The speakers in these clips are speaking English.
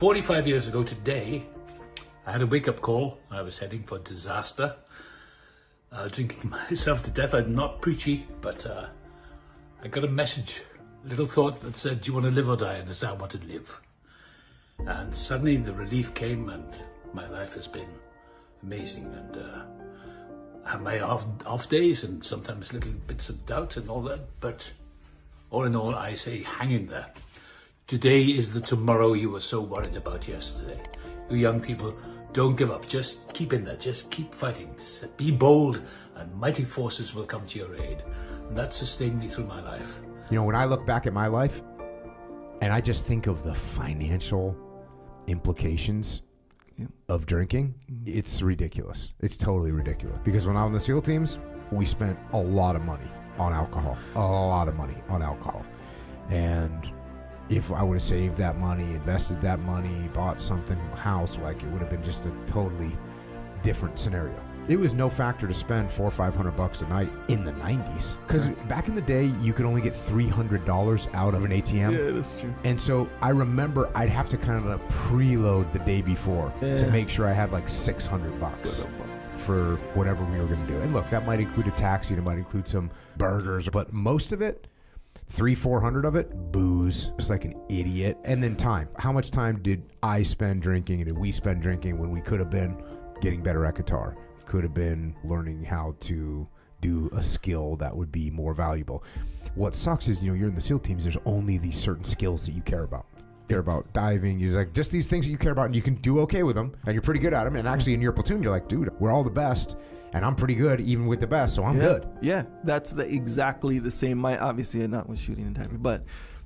45 years ago today, I had a wake-up call. I was heading for disaster, drinking myself to death. I'm not preachy, but I got a message, a little thought that said, do you want to live or die? And I said, I want to live. And suddenly the relief came, and my life has been amazing. And I have my off days and sometimes little bits of doubt and all that, but all in all, I say hang in there. Today is the tomorrow you were so worried about yesterday. You young people, don't give up. Just keep in there. Just keep fighting. Be bold, and mighty forces will come to your aid. And that sustained me through my life. You know, when I look back at my life, and I just think of the financial implications of drinking, it's ridiculous. It's totally ridiculous. Because when I was on the SEAL teams, we spent a lot of money on alcohol. A lot of money on alcohol. And if I would have saved that money, invested that money, bought something, house, like it would have been just a totally different scenario. It was no factor to spend $400 or $500 a night in the 90s. Because back in the day, you could only get $300 out of an ATM. Yeah, that's true. And so I remember I'd have to kind of preload the day before to make sure I had like $600 for whatever we were going to do. And look, that might include a taxi, it might include some burgers, but most of it, $300-400 of it, booze, just like an idiot. And then time. How much time did I spend drinking and did we spend drinking when we could have been getting better at guitar? Could have been learning how to do a skill that would be more valuable. What sucks is, you know, you're in the SEAL teams, there's only these certain skills that you care about. You care about diving, you're like, just these things that you care about, and you can do okay with them, and you're pretty good at them. And actually in your platoon, you're like, dude, we're all the best. And I'm pretty good even with the best, so I'm good. Yeah, that's exactly the same. Obviously not with shooting and typing, but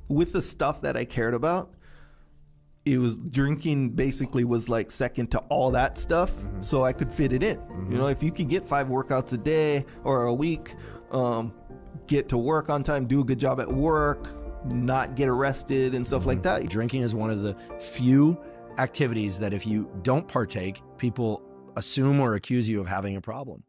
with the stuff that I cared about, it was drinking basically was like second to all that stuff, so I could fit it in. You know, if you can get 5 workouts a day or a week, get to work on time, do a good job at work, not get arrested and stuff like that. Drinking is one of the few activities that if you don't partake, people assume or accuse you of having a problem.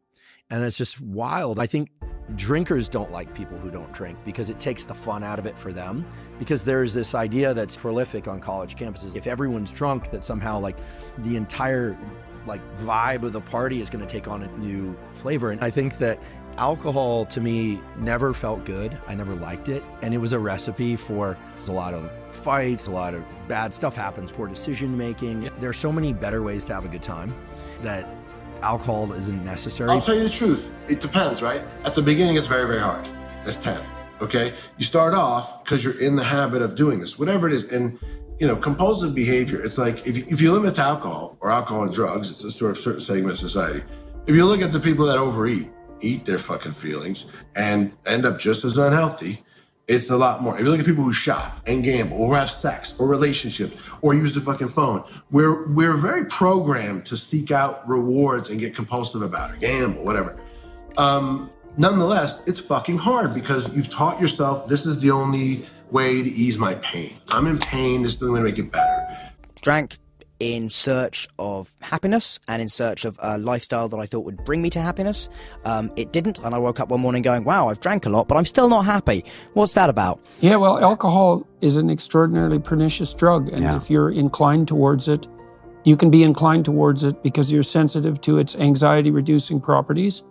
And it's just wild. I think drinkers don't like people who don't drink because it takes the fun out of it for them. Because there's this idea that's prolific on college campuses. If everyone's drunk, that somehow like the entire like vibe of the party is going to take on a new flavor. And I think that alcohol to me never felt good. I never liked it. And it was a recipe for a lot of fights, a lot of bad stuff happens, poor decision making. There are so many better ways to have a good time that alcohol isn't necessary. I'll tell you the truth. It depends, right? At the beginning, it's very, very hard. That's 10, okay? You start off because you're in the habit of doing this, whatever it is. And, you know, compulsive behavior, it's like if you limit to alcohol or alcohol and drugs, it's a sort of certain segment of society. If you look at the people that overeat, eat their fucking feelings, and end up just as unhealthy, it's a lot more. If you look at people who shop and gamble or have sex or relationships or use the fucking phone, we're very programmed to seek out rewards and get compulsive about it, gamble, whatever. Nonetheless, it's fucking hard because you've taught yourself this is the only way to ease my pain. I'm in pain, this is the only way to make it better. Drank in search of happiness and in search of a lifestyle that I thought would bring me to happiness. It didn't, and I woke up one morning going, wow, I've drank a lot, but I'm still not happy. What's that about? Yeah, well, alcohol is an extraordinarily pernicious drug, and if you're inclined towards it, you can be inclined towards it because you're sensitive to its anxiety-reducing properties,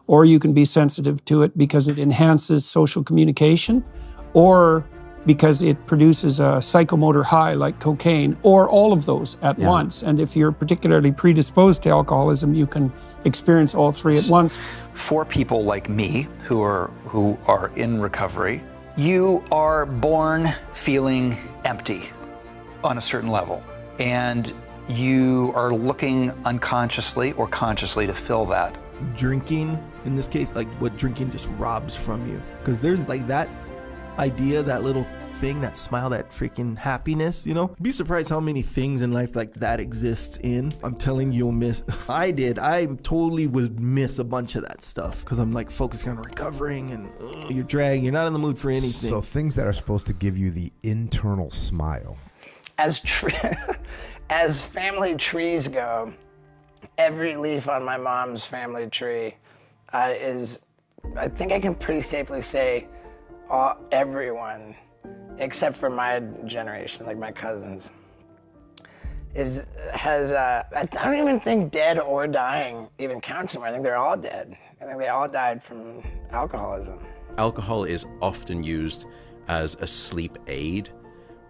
or you can be sensitive to it because it enhances social communication, or because it produces a psychomotor high like cocaine, or all of those at once. And if you're particularly predisposed to alcoholism, you can experience all three at once. For people like me who are in recovery, you are born feeling empty on a certain level, and you are looking unconsciously or consciously to fill that. Drinking, in this case, like what drinking just robs from you. Because there's like that idea, that little thing, that smile, that freaking happiness, you know? Be surprised how many things in life like that exists in. I'm telling you, you'll miss. I totally would miss a bunch of that stuff because I'm like focusing on recovering and you're dragging, you're not in the mood for anything. So things that are supposed to give you the internal smile. As family trees go, every leaf on my mom's family tree is, I think I can pretty safely say, everyone, except for my generation, like my cousins, I don't even think dead or dying even counts anymore. I think they're all dead. I think they all died from alcoholism. Alcohol is often used as a sleep aid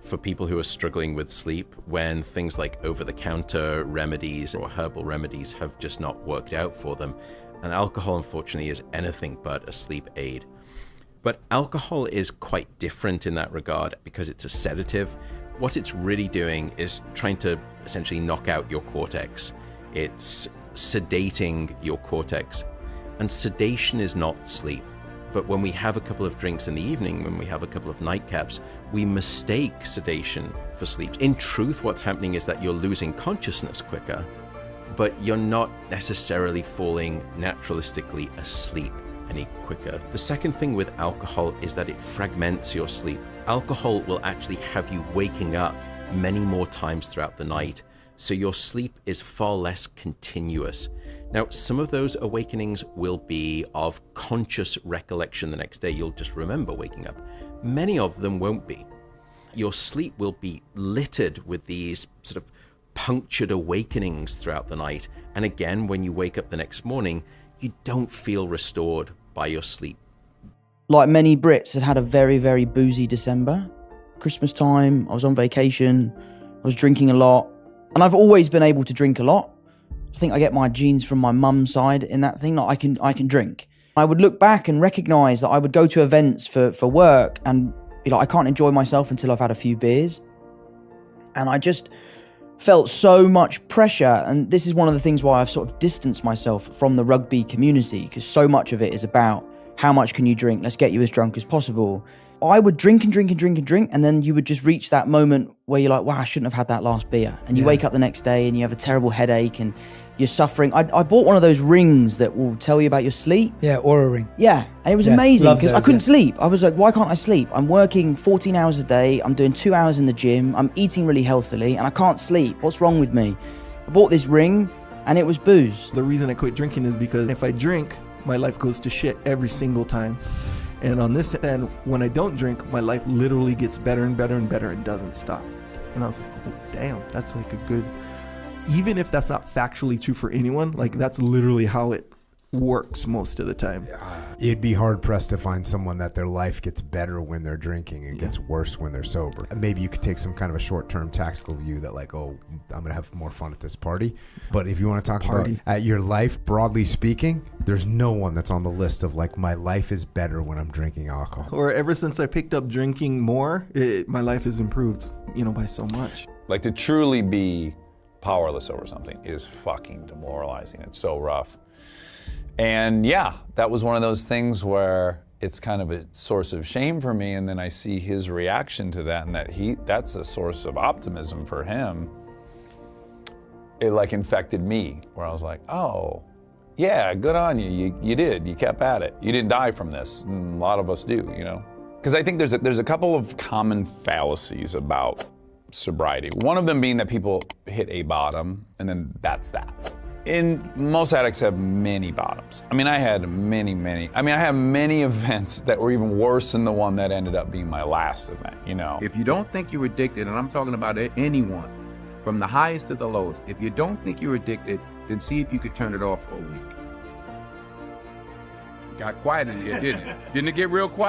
for people who are struggling with sleep when things like over-the-counter remedies or herbal remedies have just not worked out for them. And alcohol, unfortunately, is anything but a sleep aid. But alcohol is quite different in that regard because it's a sedative. What it's really doing is trying to essentially knock out your cortex. It's sedating your cortex. And sedation is not sleep. But when we have a couple of drinks in the evening, when we have a couple of nightcaps, we mistake sedation for sleep. In truth, what's happening is that you're losing consciousness quicker, but you're not necessarily falling naturalistically asleep any quicker. The second thing with alcohol is that it fragments your sleep. Alcohol will actually have you waking up many more times throughout the night, so your sleep is far less continuous. Now, some of those awakenings will be of conscious recollection the next day. You'll just remember waking up. Many of them won't be. Your sleep will be littered with these sort of punctured awakenings throughout the night. And again, when you wake up the next morning, you don't feel restored by your sleep. Like many Brits, had a very, very boozy December. Christmas time, I was on vacation, I was drinking a lot. And I've always been able to drink a lot. I think I get my genes from my mum's side in that thing, like I can drink. I would look back and recognize that I would go to events for work and be like, I can't enjoy myself until I've had a few beers. And I just felt so much pressure. And this is one of the things why I've sort of distanced myself from the rugby community, because so much of it is about how much can you drink? Let's get you as drunk as possible. I would drink and drink and drink and drink, and then you would just reach that moment where you're like, wow, I shouldn't have had that last beer. And you wake up the next day and you have a terrible headache and you're suffering. I bought one of those rings that will tell you about your sleep. Yeah, Oura ring. Yeah, and it was amazing because I couldn't yeah. sleep. I was like, why can't I sleep? I'm working 14 hours a day. I'm doing 2 hours in the gym. I'm eating really healthily and I can't sleep. What's wrong with me? I bought this ring and it was booze. The reason I quit drinking is because if I drink, my life goes to shit every single time. And on this end, when I don't drink, my life literally gets better and better and better and doesn't stop. And I was like, oh, damn, that's like a good, even if that's not factually true for anyone, like that's literally how it works most of the time. It'd be hard pressed to find someone that their life gets better when they're drinking and gets worse when they're sober. Maybe you could take some kind of a short-term tactical view that like, oh, I'm gonna have more fun at this party. But if you want to talk about at your life, broadly speaking, there's no one that's on the list of like, my life is better when I'm drinking alcohol. Or ever since I picked up drinking more, my life has improved, by so much. Like to truly be powerless over something is fucking demoralizing. It's so rough. And yeah, that was one of those things where it's kind of a source of shame for me, and then I see his reaction to that, and that's a source of optimism for him. It like infected me, where I was like, oh, yeah, good on you. You did. You kept at it. You didn't die from this. And a lot of us do, Because I think there's a couple of common fallacies about sobriety. One of them being that people hit a bottom, and then that's that. And most addicts have many bottoms. I mean, I had many. I have many events that were even worse than the one that ended up being my last event, If you don't think you're addicted, and I'm talking about anyone, from the highest to the lowest, if you don't think you're addicted, then see if you could turn it off for a week. Got quiet in here, didn't it? Didn't it get real quiet?